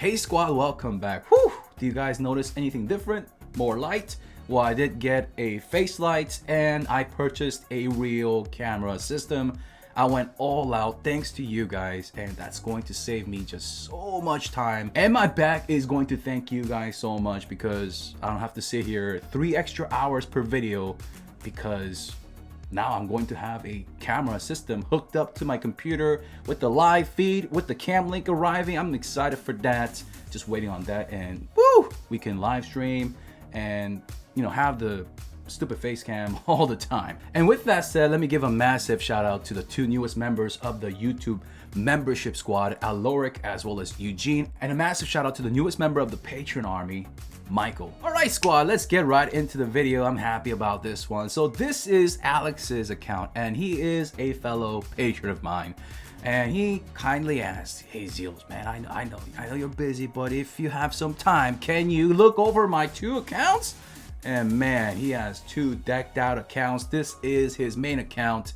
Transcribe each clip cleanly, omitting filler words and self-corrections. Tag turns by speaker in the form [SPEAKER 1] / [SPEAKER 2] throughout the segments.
[SPEAKER 1] Hey squad, welcome back. Whew! Do you guys notice anything different? More light? Well, I did get a face light and I purchased a real camera system. I went all out thanks to you guys, and that's going to save me just so much time. And my back is going to thank you guys so much because I don't have to sit here 3 extra hours per video because now I'm going to have a camera system hooked up to my computer with the live feed, with the cam link arriving. I'm excited for that. Just waiting on that, and woo, we can live stream and have the stupid face cam all the time. And with that said, let me give a massive shout out to the 2 newest members of the YouTube membership squad, Aloric as well as Eugene, and a massive shout out to the newest member of the Patreon army, Michael. All right, squad, let's get right into the video. I'm happy about this one. So this is Alex's account, and he is a fellow patron of mine. And he kindly asked, "Hey Zeals, man, I know you're busy, but if you have some time, can you look over my 2 accounts?" And man, he has 2 decked out accounts. This is his main account.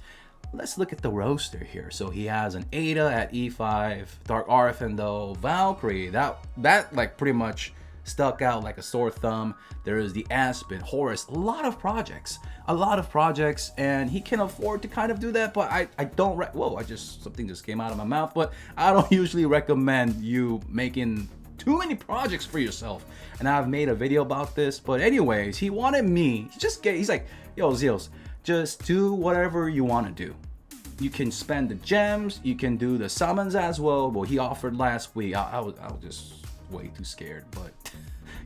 [SPEAKER 1] Let's look at the roster here. So he has an Ada at E5, Dark Arfendo, Valkyrie. That like pretty much stuck out like a sore thumb. There is the Aspen, Horus, a lot of projects, and he can afford to kind of do that. But I don't. Something just came out of my mouth. But I don't usually recommend you making too many projects for yourself, and I've made a video about this. But anyways, he wanted me. He's like, "Yo, Zeals, just do whatever you want to do. You can spend the gems, you can do the summons as well." Well, he offered last week. I was just way too scared, but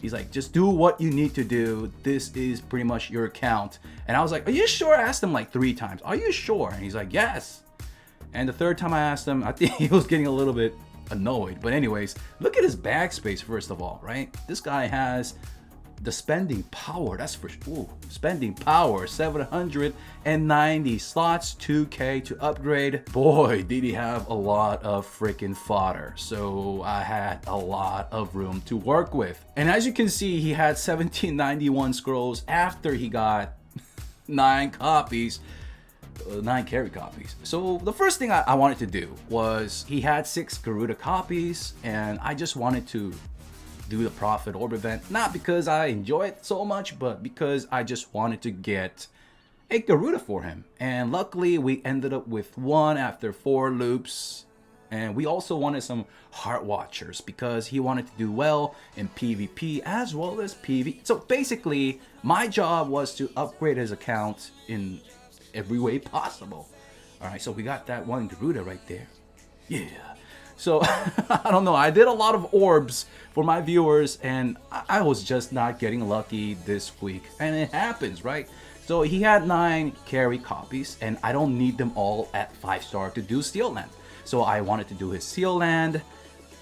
[SPEAKER 1] he's like, "Just do what you need to do. This is pretty much your account." And I was like, "Are you sure?" I asked him like 3 times. "Are you sure?" And he's like, "Yes." And the 3rd time I asked him, I think he was getting a little bit annoyed. But anyways, look at his bag space first of all, right? This guy has the spending power. That's for spending power, 790 slots, 2k to upgrade. Boy, did he have a lot of freaking fodder. So I had a lot of room to work with. And as you can see, he had 1791 scrolls after he got 9 copies. 9 carry copies. So the first thing I wanted to do was, he had 6 Garuda copies, and I just wanted to do the Prophet Orb event, not because I enjoy it so much, but because I just wanted to get a Garuda for him. And luckily we ended up with 1 after 4 loops. And we also wanted some Heart Watchers because he wanted to do well in PvP as well as PvE. So basically my job was to upgrade his account in every way possible. All right, so we got that 1 Garuda right there. Yeah. So I don't know, I did a lot of orbs for my viewers, and I was just not getting lucky this week, and it happens, right? So he had 9 carry copies, and I don't need them all at 5-star to do Seal Land. So I wanted to do his Seal Land,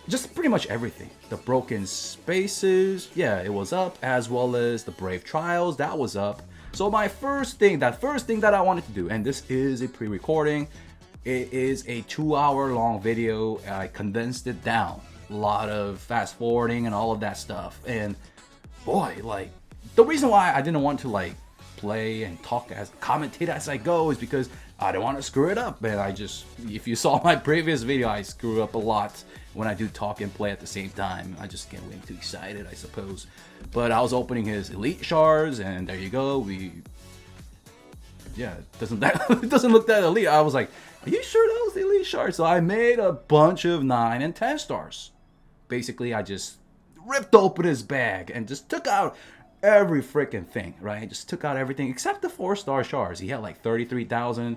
[SPEAKER 1] just pretty much everything. The Broken Spaces, yeah, it was up, as well as the Brave Trials, that was up. So my first thing that I wanted to do, and this is a pre-recording, it is a 2-hour long video. I condensed it down, a lot of fast forwarding and all of that stuff. And boy, like, the reason why I didn't want to like play and commentate as I go is because I don't want to screw it up. And if you saw my previous video, I screw up a lot when I do talk and play at the same time. I just get way too excited, I suppose. But I was opening his elite shards, and there you go. It doesn't look that elite. I was like, "Are you sure that was the elite shard?" So I made a bunch of 9 and 10 stars. Basically, I just ripped open his bag and just took out every freaking thing, right? Just took out everything except the 4-star shards. He had like 33,000.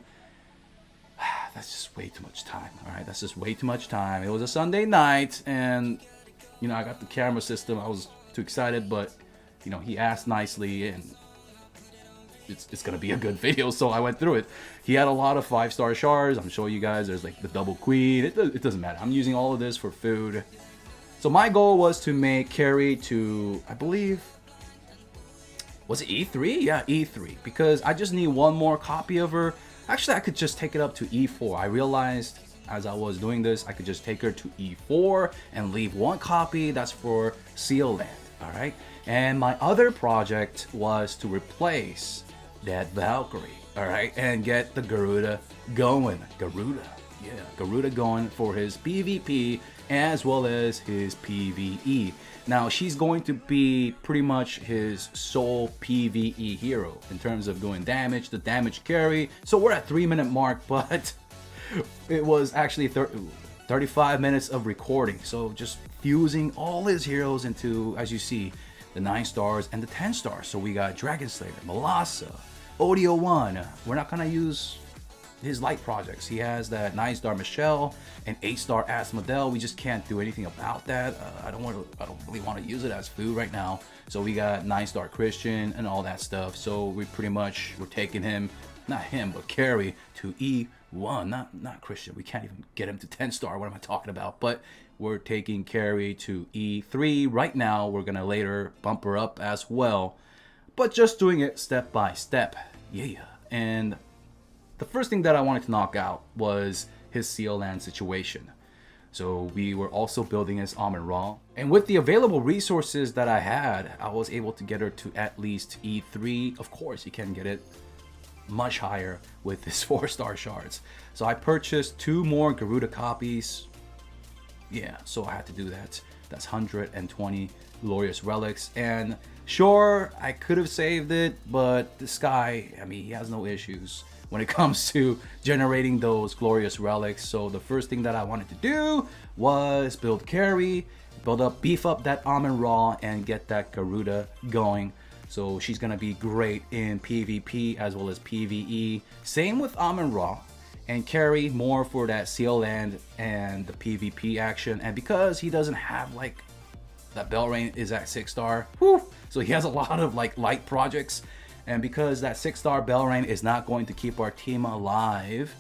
[SPEAKER 1] That's just way too much time. All right, that's just way too much time. It was a Sunday night, and I got the camera system. I was too excited, but he asked nicely, and it's gonna be a good video, so I went through it. He had a lot of 5-star shards. I'm showing you guys. There's like the double queen. It doesn't matter. I'm using all of this for food. So my goal was to make carry to, I believe, was it E3? Yeah, E3, because I just need 1 more copy of her. Actually, I could just take it up to E4. I realized as I was doing this, I could just take her to E4 and leave 1 copy. That's for Seal Land. All right. And my other project was to replace that Valkyrie, all right, and get the Garuda going. Garuda. Yeah, Garuda going for his PvP as well as his PvE. Now, she's going to be pretty much his sole PvE hero in terms of doing damage, the damage carry. So we're at 3-minute mark, but it was actually 35 minutes of recording. So just fusing all his heroes into, as you see, the 9 stars and the 10 stars. So we got Dragon Slayer, Melassa, ODO1. We're not gonna use his light projects. He has that 9-star Michelle and 8-star Asmodel. We just can't do anything about that. I don't really want to use it as food right now. So we got 9-star Christian and all that stuff. So we're taking him, not him, but Carry to E1. Not Christian. We can't even get him to 10-star. What am I talking about? But we're taking Carry to E3 right now. We're gonna later bump her up as well, but just doing it step by step. Yeah. And the first thing that I wanted to knock out was his Seal Land situation. So we were also building his Amon-Ra, and with the available resources that I had, I was able to get her to at least E3. Of course, you can get it much higher with his 4-star shards. So I purchased 2 more Garuda copies. Yeah, so I had to do that. That's 120 glorious relics. And sure, I could have saved it, but this guy, I mean, he has no issues when it comes to generating those glorious relics. So the first thing that I wanted to do was build Carry, beef up that Amon-Ra, and get that Garuda going. So she's gonna be great in PvP as well as PvE. Same with Amon-Ra. And Carry more for that Seal Land and the PvP action. And because he doesn't have like that Belrain is at 6-star, so he has a lot of like light projects. And because that 6-star Belrain is not going to keep our team alive,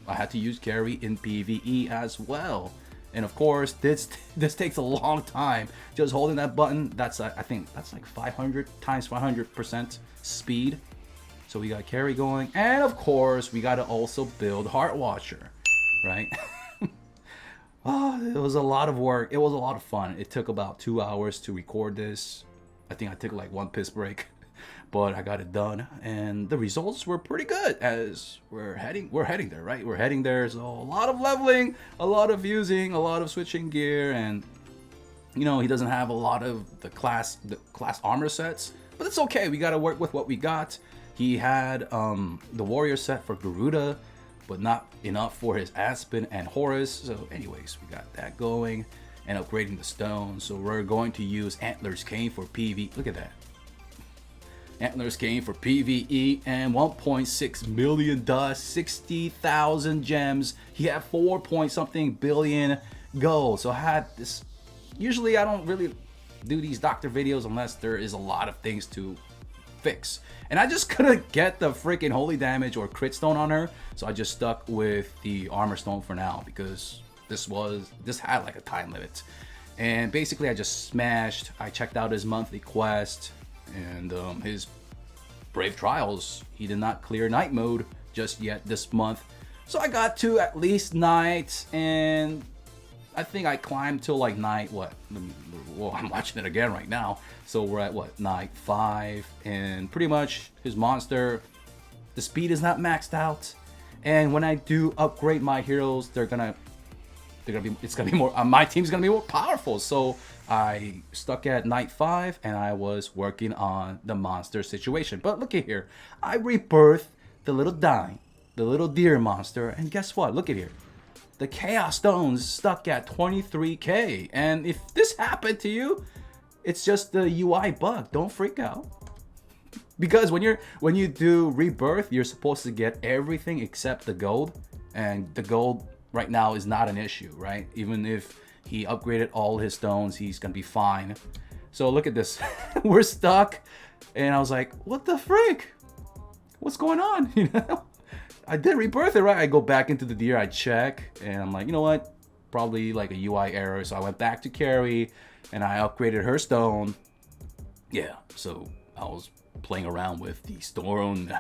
[SPEAKER 1] I had to use Carry in PvE as well. And of course, this takes a long time. Just holding that button, that's I think that's like 500 times 500% speed. So we got Carry going, and of course we got to also build Heart Watcher, right? Oh, it was a lot of work. It was a lot of fun. It took about 2 hours to record this. I think I took like 1 piss break, but I got it done, and the results were pretty good. As we're heading there, right? We're heading there. So a lot of leveling, a lot of using, a lot of switching gear, and you know he doesn't have a lot of the class armor sets, but it's okay. We got to work with what we got. He had the warrior set for Garuda, but not enough for his Aspen and Horus. So anyways, we got that going and upgrading the stone. So we're going to use Antler's Cane for PvE. Look at that. Antler's Cane for PvE and 1.6 million dust, 60,000 gems. He had 4 point something billion gold. So I had this. Usually I don't really do these doctor videos unless there is a lot of things to fix, and I just couldn't get the freaking holy damage or crit stone on her, so I just stuck with the armor stone for now because this had like a time limit. And basically I just smashed. I checked out his monthly quest and his Brave Trials. He did not clear night mode just yet this month, so I got to at least night, and I think I climbed till like night, what? Well, I'm watching it again right now. So we're at what? Night 5, and pretty much his monster, the speed is not maxed out. And when I do upgrade my heroes, it's gonna be more. My team's gonna be more powerful. So I stuck at night 5, and I was working on the monster situation. But look at here, I rebirthed the little the little deer monster, and guess what? Look at here. The Chaos Stone's stuck at 23k, and if this happened to you, it's just the UI bug. Don't freak out, because when you do rebirth, you're supposed to get everything except the gold, and the gold right now is not an issue, right? Even if he upgraded all his stones, he's gonna be fine. So look at this. We're stuck, and I was like, what the frick? What's going on? You know? I did rebirth it, right? I go back into the deer, I check, and I'm like, you know what? Probably like a UI error. So I went back to Carry, and I upgraded her stone. Yeah, so I was playing around with the stone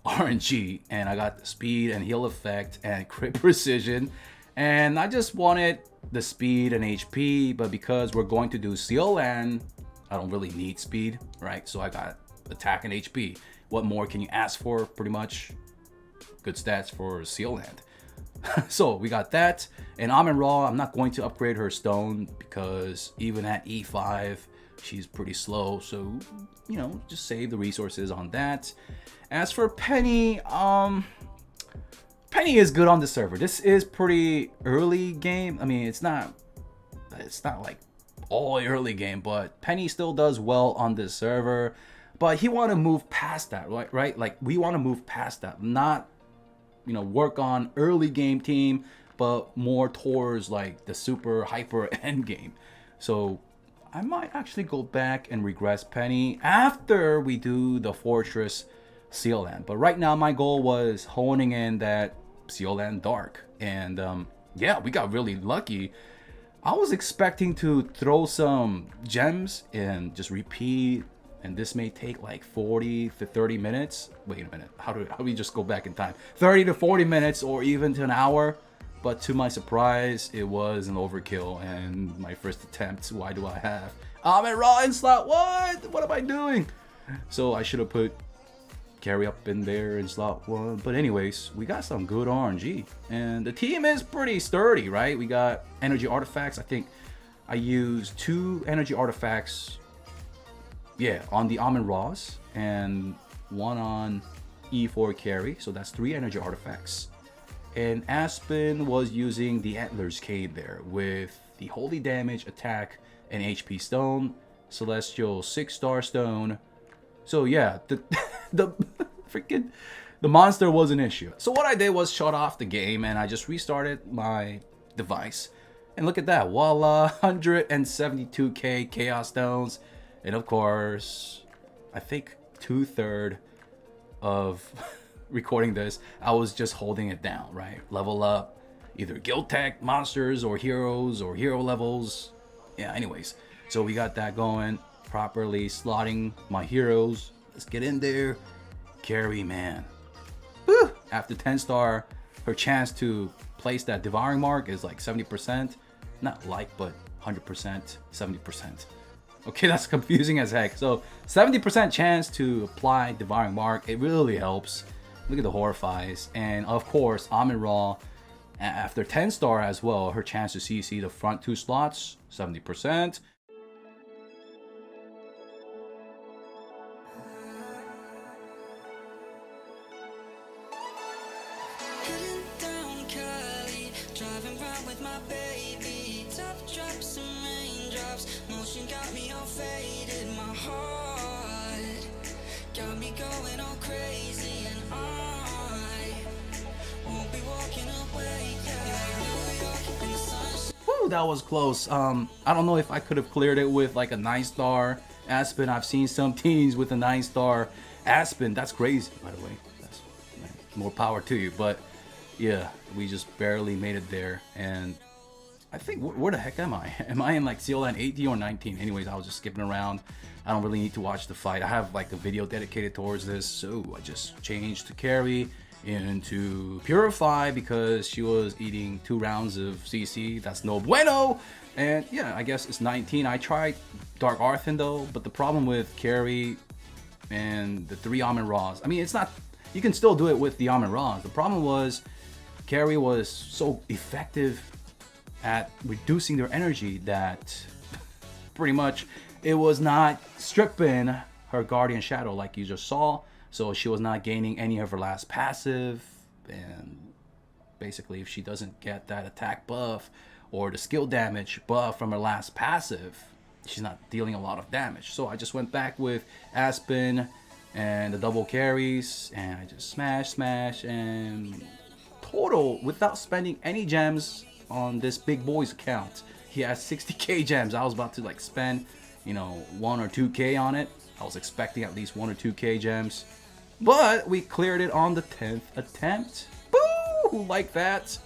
[SPEAKER 1] RNG, and I got the speed and heal effect and crit precision. And I just wanted the speed and HP, but because we're going to do Seal Land, I don't really need speed, right? So I got attack and HP. What more can you ask for, pretty much? Good stats for Seal Land. So we got that. And Amin Ra, I'm not going to upgrade her stone because even at E5, she's pretty slow. So, you know, just save the resources on that. As for Penny, Penny is good on the server. This is pretty early game. I mean, it's not like all early game, but Penny still does well on this server. But he want to move past that, right? Like, we want to move past that, not, you know, work on early game team, but more towards like the super hyper end game. So I might actually go back and regress Penny after we do the Fortress Seal Land. But right now my goal was honing in that Seal Land Dark. And yeah, we got really lucky. I was expecting to throw some gems and just repeat, and this may take like 40 to 30 minutes. Wait a minute, how do we just go back in time? 30 to 40 minutes or even to an hour. But to my surprise, it was an overkill and my first attempt. Why do I have Amin Ra in slot? What am I doing? So I should have put Carry up in there in slot 1. But anyways, we got some good RNG. And the team is pretty sturdy, right? We got energy artifacts. I think I used 2 energy artifacts, yeah, on the Amin Ra's, and 1 on E4 carry. So that's 3 energy artifacts. And Aspen was using the Antler's Cave there with the Holy Damage, Attack, and HP Stone, Celestial 6-star Stone. So yeah, the monster was an issue. So what I did was shut off the game and I just restarted my device. And look at that, voila, 172k Chaos Stones. And of course, I think 2/3 of recording this, I was just holding it down, right? Level up, either guild tech, monsters, or heroes, or hero levels. Yeah, anyways, so we got that going. Properly slotting my heroes. Let's get in there. Carry, man. Woo! After 10-star, her chance to place that devouring mark is like 70%. Not like, but 100%, 70%. Okay, that's confusing as heck. So 70% chance to apply devouring mark. It really helps. Look at the horrifies. And of course, Amin Ra, after 10-star as well, her chance to CC the front 2 slots, 70%. That was close. I don't know if I could have cleared it with like a 9-star Aspen. I've seen some teams with a 9-star Aspen. That's crazy, by the way. That's, man, more power to you. But yeah, we just barely made it there. And I think, where the heck am I? Am I in like Seal Land 18 or 19? Anyways, I was just skipping around. I don't really need to watch the fight. I have like a video dedicated towards this. So I just changed to carry into Purify because she was eating 2 rounds of CC. That's no bueno. And yeah, I guess it's 19. I tried Dark Arthen though, but the problem with carry and the 3 Amin Ra's, I mean, it's not, you can still do it with the Amin Ra's. The problem was carry was so effective at reducing their energy that pretty much it was not stripping her Guardian Shadow like you just saw. So she was not gaining any of her last passive, and basically if she doesn't get that attack buff or the skill damage buff from her last passive, she's not dealing a lot of damage. So I just went back with Aspen and the double carries, and I just smash, and total, without spending any gems on this big boy's account, he has 60k gems. I was about to like spend, you know, 1 or 2k on it. I was expecting at least 1 or 2k gems. But we cleared it on the 10th attempt. Boo! Like that.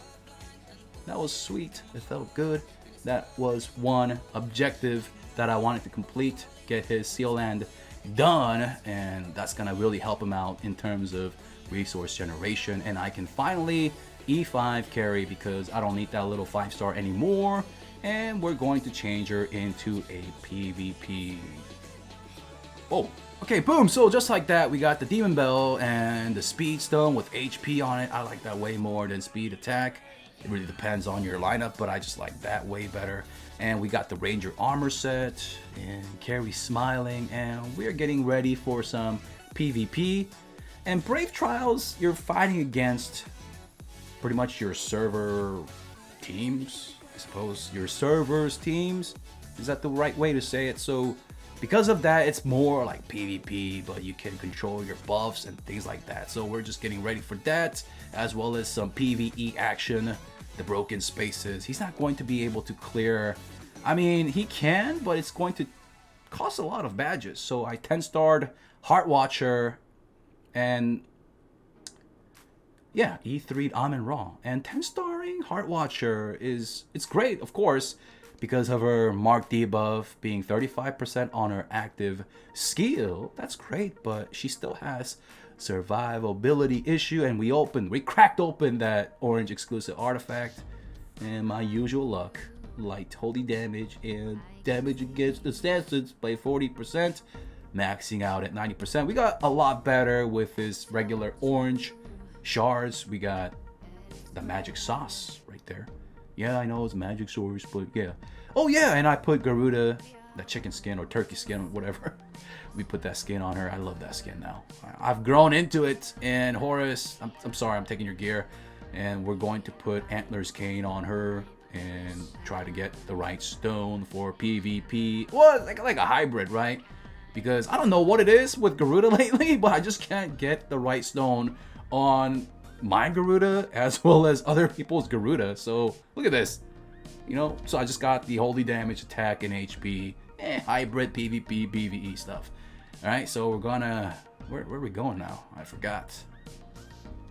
[SPEAKER 1] That was sweet. It felt good. That was one objective that I wanted to complete. Get his Seal Land done. And that's going to really help him out in terms of resource generation. And I can finally E5 carry because I don't need that little 5-star anymore. And we're going to change her into a PvP. Oh. Okay, boom. So just like that, we got the Demon Bell and the Speed Stone with HP on it. I like that way more than Speed Attack. It really depends on your lineup, but I just like that way better. And we got the Ranger Armor set and Carrie Smiling, and we're getting ready for some PvP. And Brave Trials, you're fighting against pretty much your server teams, I suppose. Your servers teams, is that the right way to say it? So because of that, it's more like PvP, but you can control your buffs and things like that. So we're just getting ready for that, as well as some PvE action. The broken spaces, he's not going to be able to clear. I mean, he can, but it's going to cost a lot of badges. So I 10-starred Heart Watcher, and yeah, E3'd Amen Ra. And 10-starring Heart Watcher it's great, of course, because of her Mark debuff being 35% on her active skill. That's great, but she still has survivability issue, and we cracked open that orange exclusive artifact, and my usual luck, light holy damage and damage against the stances by 40%, maxing out at 90%. We got a lot better with this regular orange shards. We got the magic sauce right there. Yeah, I know it's magic source, but yeah. Oh yeah, and I put Garuda, that chicken skin or turkey skin or whatever. We put that skin on her. I love that skin now. I've grown into it. And Horus, I'm sorry, I'm taking your gear. And we're going to put Antlers Cane on her and try to get the right stone for PvP. Well, like a hybrid, right? Because I don't know what it is with Garuda lately, but I just can't get the right stone on my Garuda as well as other people's Garuda. So look at this. You know, so I just got the holy damage, attack, and HP. Hybrid PvP PvE stuff. Alright, so we're gonna, where are we going now? I forgot.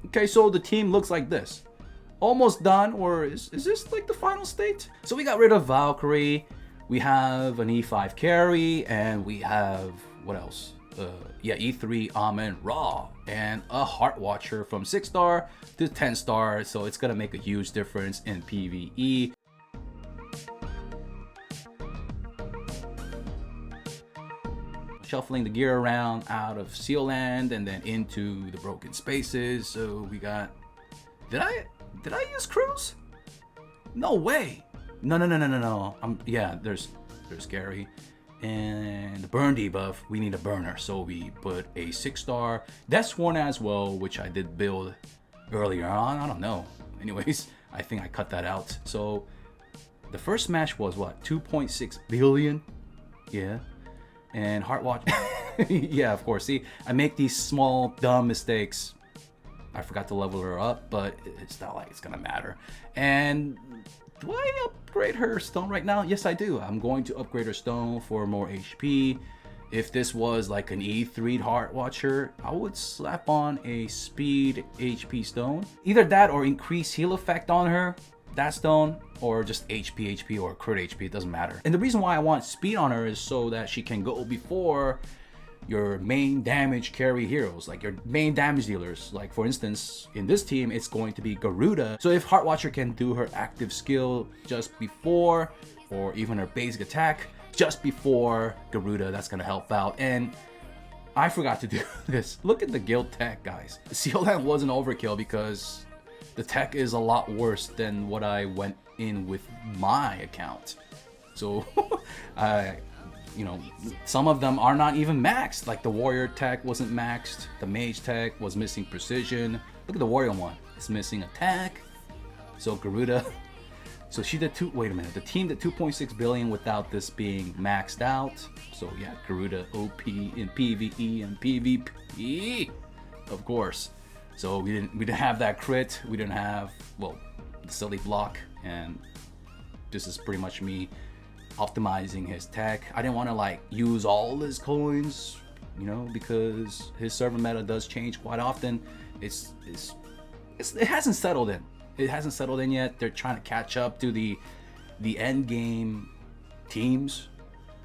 [SPEAKER 1] Okay, so the team looks like this. Almost done, or is this like the final state? So we got rid of Valkyrie, we have an E5 carry, and we have, what else? Yeah, E3 Amen Ra, and a Heart Watcher from 6-star to 10-star, so it's gonna make a huge difference in PvE. Shuffling the gear around out of Seal Land and then into the broken spaces. So we got, did I use Cruise? No way. No. Yeah, there's Gary. And the burn debuff, we need a burner. So we put a 6-star Death Sworn as well, which I did build earlier on. I don't know. Anyways, I think I cut that out. So the first match was what? 2.6 billion? Yeah. And Heart Watch, yeah, of course. See, I make these small, dumb mistakes. I forgot to level her up, but it's not like it's gonna matter. And do I upgrade her stone right now? Yes, I do. I'm going to upgrade her stone for more HP. If this was like an E3 Heart Watcher, I would slap on a speed HP stone. Either that or increase heal effect on her. That stone, or just HP or crit HP, it doesn't matter. And the reason why I want speed on her is so that she can go before your main damage carry heroes, like your main damage dealers. Like for instance, in this team, it's going to be Garuda. So if Heart Watcher can do her active skill just before, or even her basic attack just before Garuda, that's gonna help out. And I forgot to do this. Look at the guild tech, guys. Seal Land wasn't overkill because the tech is a lot worse than what I went in with my account. So, you know, some of them are not even maxed. Like the warrior tech wasn't maxed. The mage tech was missing precision. Look at the warrior one. It's missing attack. So Garuda. So she did wait a minute. The team did 2.6 billion without this being maxed out. So yeah, Garuda OP in PvE and PvP. Of course. So we didn't have that crit. We didn't have, well, the silly block, and this is pretty much me optimizing his tech. I didn't want to like use all his coins, you know, because his server meta does change quite often. It hasn't settled in. It hasn't settled in yet. They're trying to catch up to the end game teams.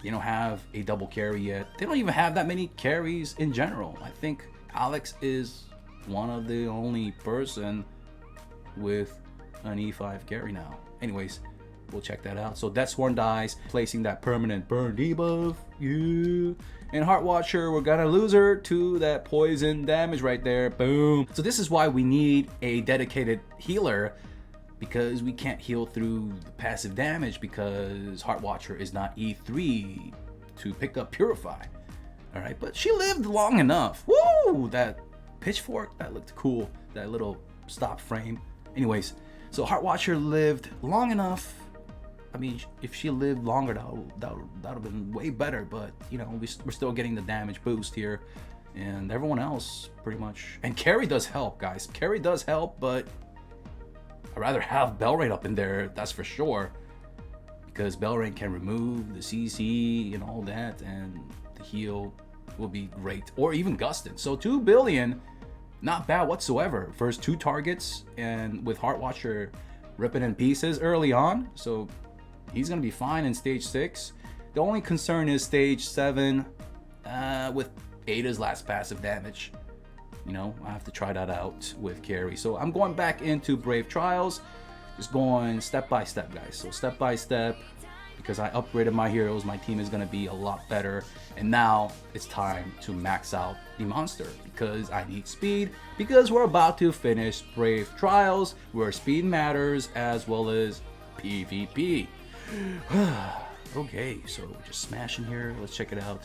[SPEAKER 1] They don't have a double carry yet. They don't even have that many carries in general. I think Alex is one of the only person with an E5 carry now. Anyways, we'll check that out. So Deathsworn dies, placing that permanent burn debuff. Yeah. And Heart Watcher, we're gonna lose her to that poison damage right there. Boom. So this is why we need a dedicated healer, because we can't heal through the passive damage because Heart Watcher is not E3 to pick up Purify. All right, but she lived long enough. Woo! That pitchfork, that looked cool. That little stop frame. Anyways, so Heart Watcher lived long enough. I mean, if she lived longer, that would have been way better. But you know, we're still getting the damage boost here, and everyone else pretty much. And carry does help, guys. Carry does help, but I'd rather have Belrain up in there. That's for sure, because Belrain can remove the CC and all that, and the heal will be great. Or even Gustin. So 2 billion, not bad whatsoever. First 2 targets, and with Heart Watcher ripping in pieces early on, so he's gonna be fine in stage 6. The only concern is stage 7 with Ada's last passive damage. You know, I have to try that out with carry. So I'm going back into Brave Trials, just going step by step, guys. So step by step, because I upgraded my heroes, my team is gonna be a lot better. And now it's time to max out the monster, because I need speed, because we're about to finish Brave Trials, where speed matters as well as PvP. Okay, so just smashing here. Let's check it out.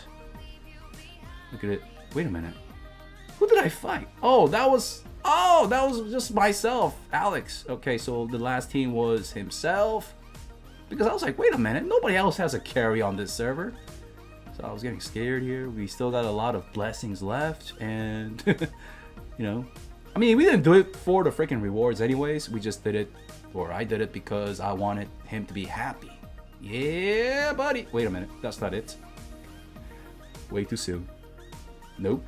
[SPEAKER 1] Look at it. Wait a minute. Who did I fight? Oh, that was just myself, Alex. Okay, so the last team was himself. Because I was like, wait a minute, nobody else has a carry on this server. So I was getting scared here. We still got a lot of blessings left, and you know, I mean, we didn't do it for the freaking rewards anyways. We just did it, or I did it because I wanted him to be happy. Yeah, buddy. Wait a minute, that's not it. Way too soon. Nope.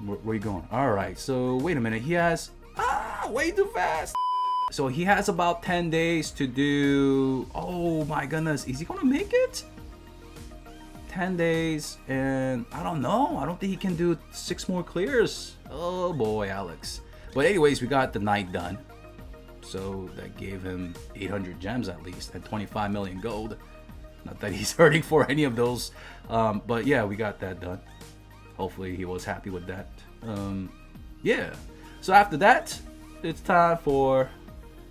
[SPEAKER 1] Where you going? All right, so wait a minute. He has way too fast. So he has about 10 days to do. Oh my goodness, is he gonna make it? 10 days, and I don't know. I don't think he can do 6 more clears. Oh boy, Alex. But anyways, we got the night done. So that gave him 800 gems at least, and 25 million gold. Not that he's hurting for any of those, but yeah, we got that done. Hopefully he was happy with that. Yeah. So after that, it's time for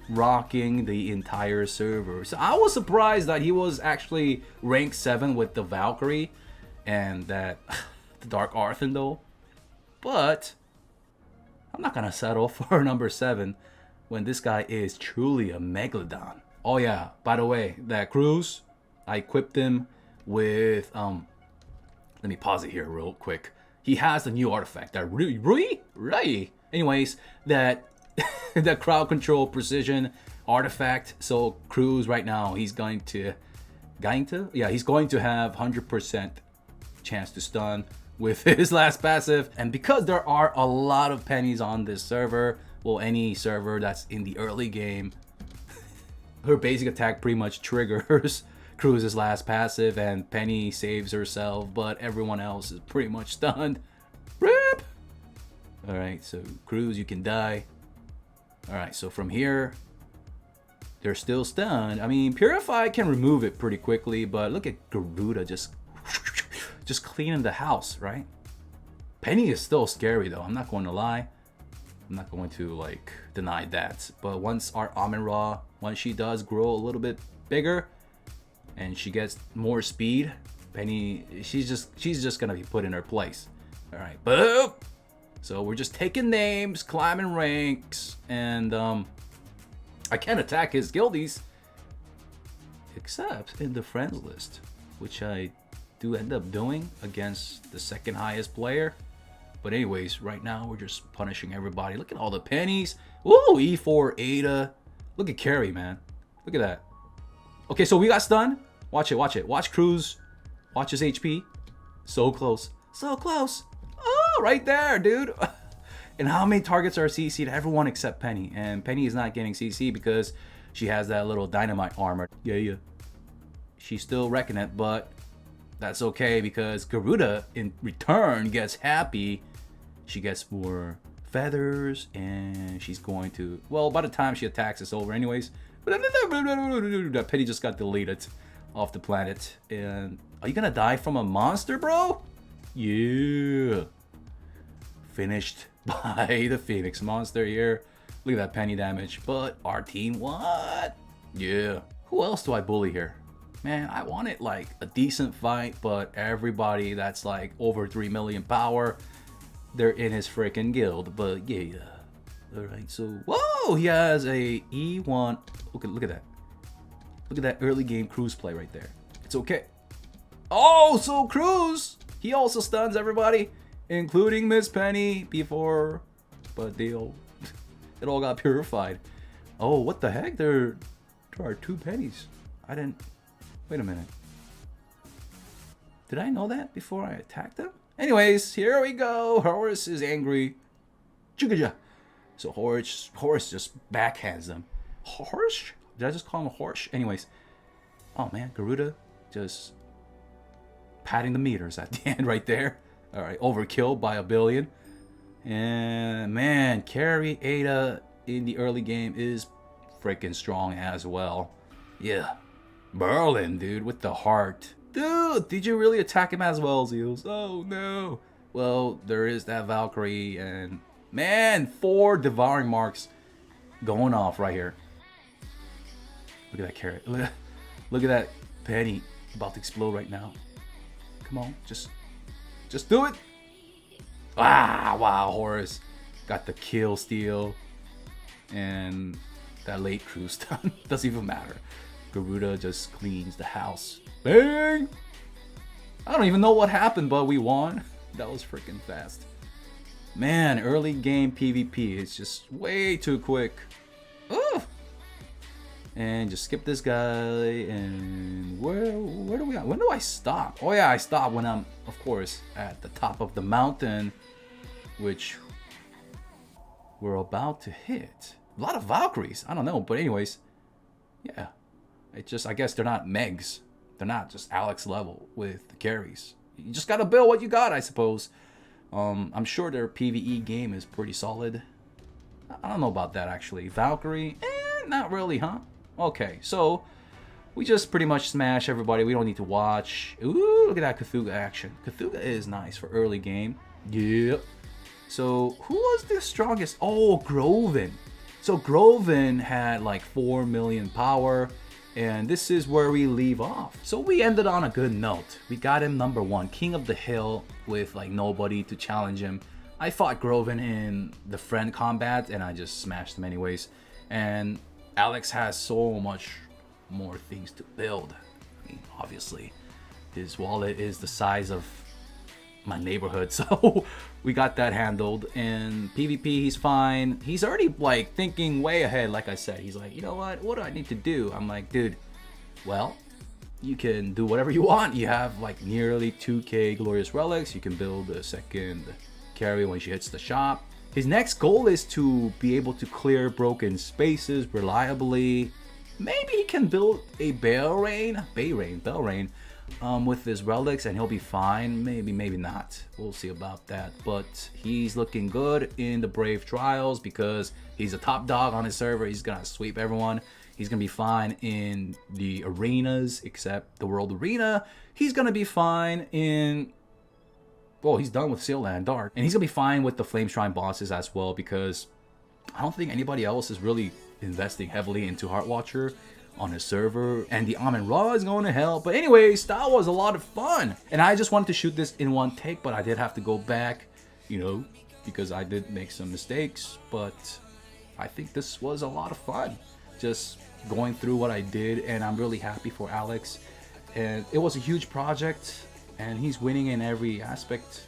[SPEAKER 1] rocking the entire server. So I was surprised that he was actually rank 7 with the Valkyrie and that the Dark Arthindol. But I'm not gonna settle for number 7 when this guy is truly a Megalodon. Oh yeah, by the way, that cruise, I equipped him with let me pause it here real quick. He has the new artifact that really anyways, that that crowd control precision artifact. So Cruz right now, he's going to he's going to have 100% chance to stun with his last passive. And because there are a lot of pennies on this server, well, any server that's in the early game, her basic attack pretty much triggers Cruz's last passive, and Penny saves herself, but everyone else is pretty much stunned. Rip! Alright, so Cruz, you can die. Alright, so from here, they're still stunned. I mean, Purify can remove it pretty quickly, but look at Garuda just cleaning the house, right? Penny is still scary though, I'm not going to lie. I'm not going to like deny that. But once our Amin-Ra, once she does grow a little bit bigger and she gets more speed, Penny, she's just gonna be put in her place. Alright, boom! So we're just taking names, climbing ranks, and I can't attack his guildies except in the friends list, which I do end up doing against the second highest player. But anyways, right now we're just punishing everybody. Look at all the pennies. Ooh, E4 Ada. Look at Carry, man. Look at that. Okay, so we got stunned. Watch it, watch it. Watch Cruz. Watch his HP. So close. So close. Oh, right there, dude. And how many targets are CC'd? Everyone except Penny. And Penny is not getting CC because she has that little dynamite armor. Yeah. She's still wrecking it, but that's okay because Garuda in return gets happy. She gets more feathers and she's going to, well, by the time she attacks, it's over anyways. That penny just got deleted off the planet. And are you gonna die from a monster, bro? Yeah. Finished by the Phoenix monster here. Look at that penny damage. But our team, what? Yeah. Who else do I bully here? Man, I wanted like a decent fight, but everybody that's like over 3 million power, they're in his freaking guild. But yeah. Alright, so whoa, he has a E1. Look at that. Look at that early game cruise play right there. It's okay. Oh, so Cruz, he also stuns everybody, including Miss Penny before, but it all got purified. Oh, what the heck? There are 2 pennies. I didn't. Wait a minute. Did I know that before I attacked them? Anyways, here we go. Horus is angry. Chugaja. So Horus just backhands them. Horus? Did I just call him a horse? Anyways. Oh man, Garuda just patting the meters at the end right there. Alright, overkill by 1 billion. And man, carry Ada in the early game is freaking strong as well. Yeah. Berlin, dude, with the heart. Dude, did you really attack him as well, Zeals? Oh, no. Well, there is that Valkyrie, and man, 4 devouring marks going off right here. Look at that carrot. Look at that penny about to explode right now. Come on, just do it. Ah, wow, Horus got the kill steal, and that late crew stun doesn't even matter. Garuda just cleans the house. Bang! I don't even know what happened, but we won. That was freaking fast. Man, early game PvP is just way too quick. Ooh! And just skip this guy. And where do we? When do I stop? Oh yeah, I stop when I'm, of course, at the top of the mountain, which we're about to hit. A lot of Valkyries. I don't know, but anyways, yeah. It just, I guess they're not Megs. They're not just Alex level with the carries. You just gotta build what you got, I suppose. I'm sure their PvE game is pretty solid. I don't know about that, actually. Valkyrie? Not really, huh? Okay, so we just pretty much smash everybody. We don't need to watch. Ooh, look at that Cthulhu action. Cthulhu is nice for early game. Yep. So, who was the strongest? Oh, Groven. So, Groven had like 4 million power. And this is where we leave off. So we ended on a good note. We got him number 1, King of the Hill, with like nobody to challenge him. I fought Groven in the friend combat and I just smashed him anyways. And Alex has so much more things to build. I mean, obviously, his wallet is the size of my neighborhood, so we got that handled. And PvP, he's fine. He's already like thinking way ahead. Like I said, he's like, you know what do I need to do? I'm like, dude, well, you can do whatever you want. You have like nearly 2k glorious relics. You can build a second carry when she hits the shop. His next goal is to be able to clear broken spaces reliably. Maybe he can build a Belrain with his relics and he'll be fine. Maybe not. We'll see about that. But he's looking good in the Brave Trials because he's a top dog on his server. He's gonna sweep everyone. He's gonna be fine in the arenas, except the World Arena. He's gonna be fine in... well, he's done with Seal and Dark. And he's gonna be fine with the Flame Shrine bosses as well, because I don't think anybody else is really investing heavily into Heart Watcher on his server, and the Amen Ra is going to help. But anyways, that was a lot of fun, and I just wanted to shoot this in one take, but I did have to go back, you know, because I did make some mistakes. But I think this was a lot of fun, just going through what I did, and I'm really happy for Alex. And it was a huge project, and he's winning in every aspect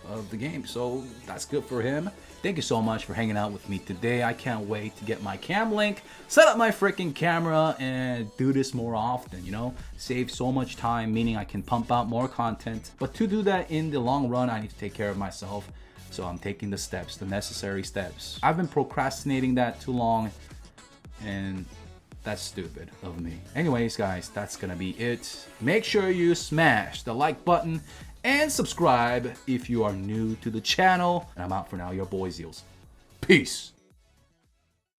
[SPEAKER 1] of the game, so that's good for him. Thank you so much for hanging out with me today. I can't wait to get my cam link, set up my freaking camera, and do this more often, you know? Save so much time, meaning I can pump out more content. But to do that in the long run, I need to take care of myself. So I'm taking the steps, the necessary steps. I've been procrastinating that too long, and that's stupid of me. Anyways, guys, that's gonna be it. Make sure you smash the like button and subscribe if you are new to the channel. And I'm out for now, your boy Zeals. Peace.